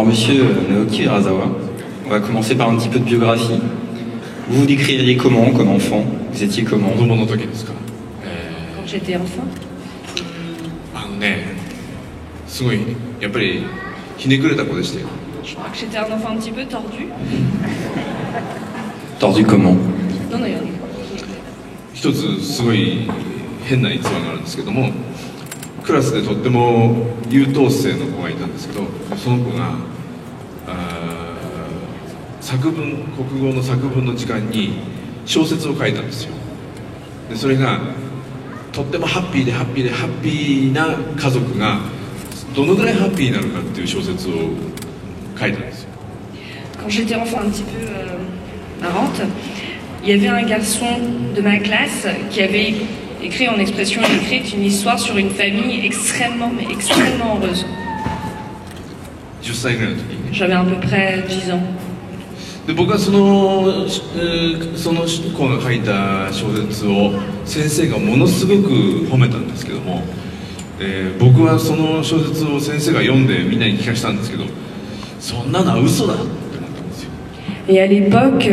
Alors monsieur Naoki Urasawa, on va commencer par un petit peu de biographie. Vous vous décririez comment comme enfant? Vous étiez comment? Quand j'étais enfant. すごいやっぱりひねくれた子でしたよ。 Je crois que j'étais un enfant un petit peu tordu. Tordu comment? Non, non, il y en a. 一つすごい変な逸話があるんですけども、クラスでとっても優等生の子がいたんですけど、その子が作文、国語の作文の時間に小説を書いたんですよ。でそれがとってもハッピーでハッピーでハッピーな家族がどのぐらいハッピーになるかっていう小説を書いたんですよ。 Quand j'étais enfant un petit peu marrante, il y avait un garçon de ma classe qui avait écrit en expression écrite une histoire sur une famille extrêmement, mais extrêmement heureuse. 10歳ぐらいの時にね。 J'avais à peu près 10 ans. で僕はその子が書いた小説を先生がものすごく褒めたんですけども、僕はその小説を先生が読んでみんなに聞かせたんですけど、そんなのは嘘だって思ったんですよ。 Et à l'époque,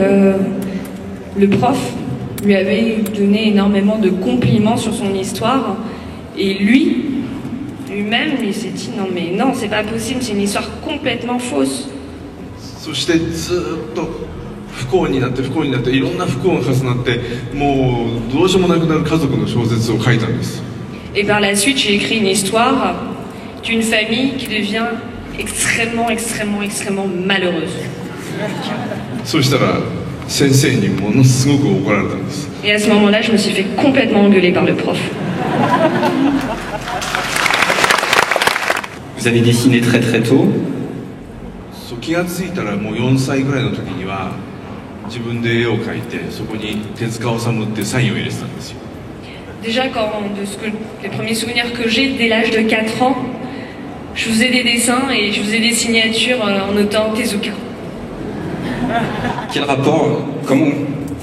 le prof lui avait donné énormément de compliments sur son histoire, et lui-même, il s'est dit non mais non, c'est pas possible, c'est une histoire complètement fausse. そしてずっと不幸になって不幸になっていろんな不幸が重なってもうどうしようもなくなる家族の小説を書いたんです。 Et par la suite, j'ai écrit une histoire d'une famille qui devient extrêmement, extrêmement, extrêmement malheureuse. そうしたら先生にものすごく怒られたんです。 Et à ce moment-là, je me suis fait complètement engueuler par le prof. Vous avez dessiné très très tôt. そう気がついたらもう4歳ぐらいの時には自分で絵を描いてそこに手塚治虫ってサインを入れてたんですよ。 Déjà, les premiers souvenirs que j'ai, dès l'âge de 4 ans, je faisais des dessins et je faisais des signatures en notant Tezuka. Quel rapport,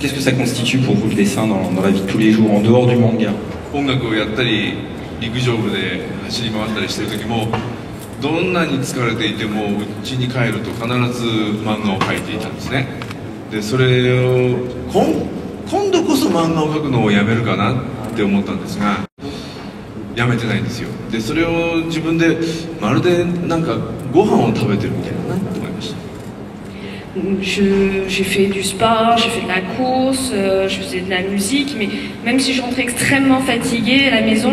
qu'est-ce que ça constitue pour vous le dessin dans la vie de tous les jours, en dehors du manga? 音楽をやったり陸上部で走り回ったりしてる時もどんなに疲れていても家に帰ると必ず漫画を描いていたんですね。でそれを今度こそ漫画を描くのをやめるかなって思ったんですがやめてないんですよ。でそれを自分でまるでなんかご飯を食べてるみたいだなと思いました。 J'ai fait du sport, j'ai fait de la course, je faisais de la musique, mais même si je rentrais extrêmement fatiguée à la maison,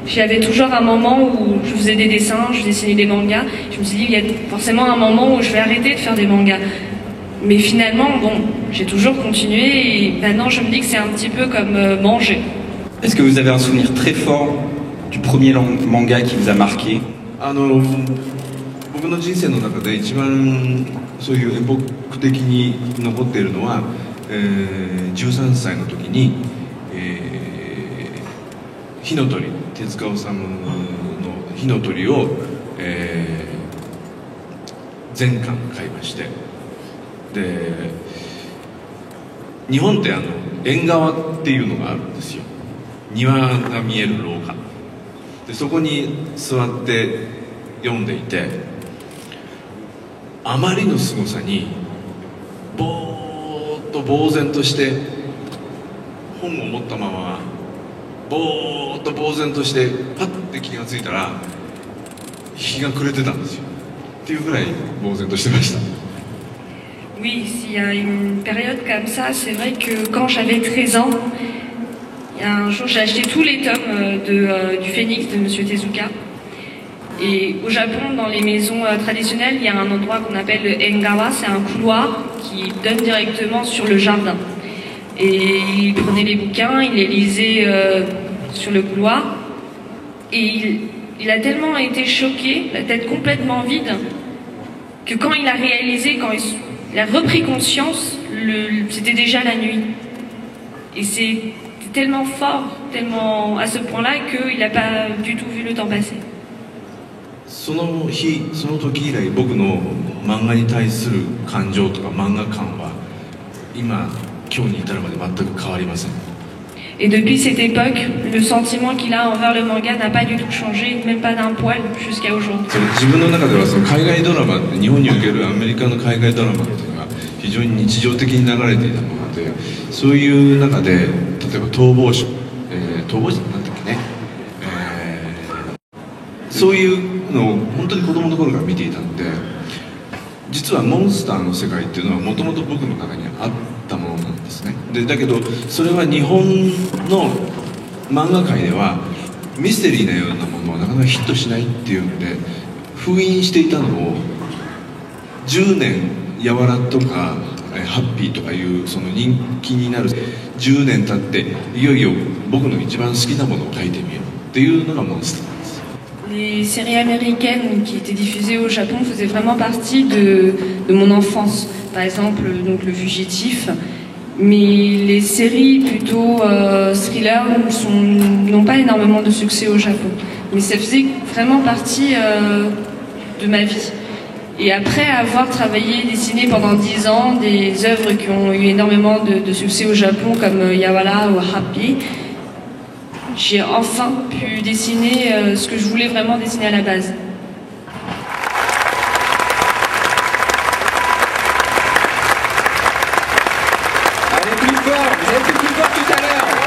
j'avais toujours un moment où je faisais des dessins, je dessinais des mangas. Je me suis dit, il y a forcément un moment où je vais arrêter de faire des mangas. Mais finalement, bon, j'ai toujours continué et maintenant je me dis que c'est un petit peu comme manger. Est-ce que vous avez un souvenir très fort du premier manga qui vous a marqué? 僕の人生の中で一番そういうエポック的に残っているのは、13歳の時に、火の鳥手塚治虫の火の鳥を、全巻買いまして、で日本って縁側っていうのがあるんですよ。庭が見える廊下でそこに座って読んでいてあまりの凄さにぼーっと呆然として本を持ったままぼーっと呆然としてパッて気がついたら日が暮れてたんですよっていうぐらい呆然としてました。 Oui, s'il y a une période comme ça, c'est vrai que quand j'avais 13 ans, il y a un jour j'ai acheté tous les tomes du Phénix de Monsieur Tezuka. Et au Japon, dans les maisons traditionnelles, il y a un endroit qu'on appelle le Engawa, c'est un couloir qui donne directement sur le jardin. Et il prenait les bouquins, il les lisait sur le couloir, et il a tellement été choqué, la tête complètement vide, que quand il a réalisé, quand il a repris conscience, c'était déjà la nuit. Et c'était tellement fort, tellement à ce point-là, qu'il n'a pas du tout vu le temps passer. その日その時以来僕の漫画に対する感情とか漫画感は今日に至るまで全く変わりません。Et depuis cette époque, le sentiment qu'il a envers le manga n'a pas du tout changé, même pas d'un poil, jusqu'à aujourd'hui. 自分の中ではその海外ドラマって日本におけるアメリカの海外ドラマっていうのが非常に日常的に流れていたもので、そういう中で例えば逃亡者、逃亡者なんだっけね、そういうのを本当に子供の頃から見ていたので、実はモンスターの世界っていうのはもともと僕の中にあったものなんですね。でだけどそれは日本の漫画界ではミステリーなようなものはなかなかヒットしないっていうので封印していたのを10年やわらとかハッピーとかいうその人気になる10年経っていよいよ僕の一番好きなものを描いてみようっていうのがモンスターなんです。Les séries américaines qui étaient diffusées au Japon faisaient vraiment partie de mon enfance. Par exemple, donc Le Fugitif. Mais les séries plutôt thrillers n'ont pas énormément de succès au Japon. Mais ça faisait vraiment partie de ma vie. Et après avoir travaillé, dessiné pendant 10 ans des œuvres qui ont eu énormément de succès au Japon, comme Yawara ou Happy, j'ai enfin pu dessiner ce que je voulais vraiment dessiner à la base. Allez plus fort, vous êtes plus fort tout à l'heure.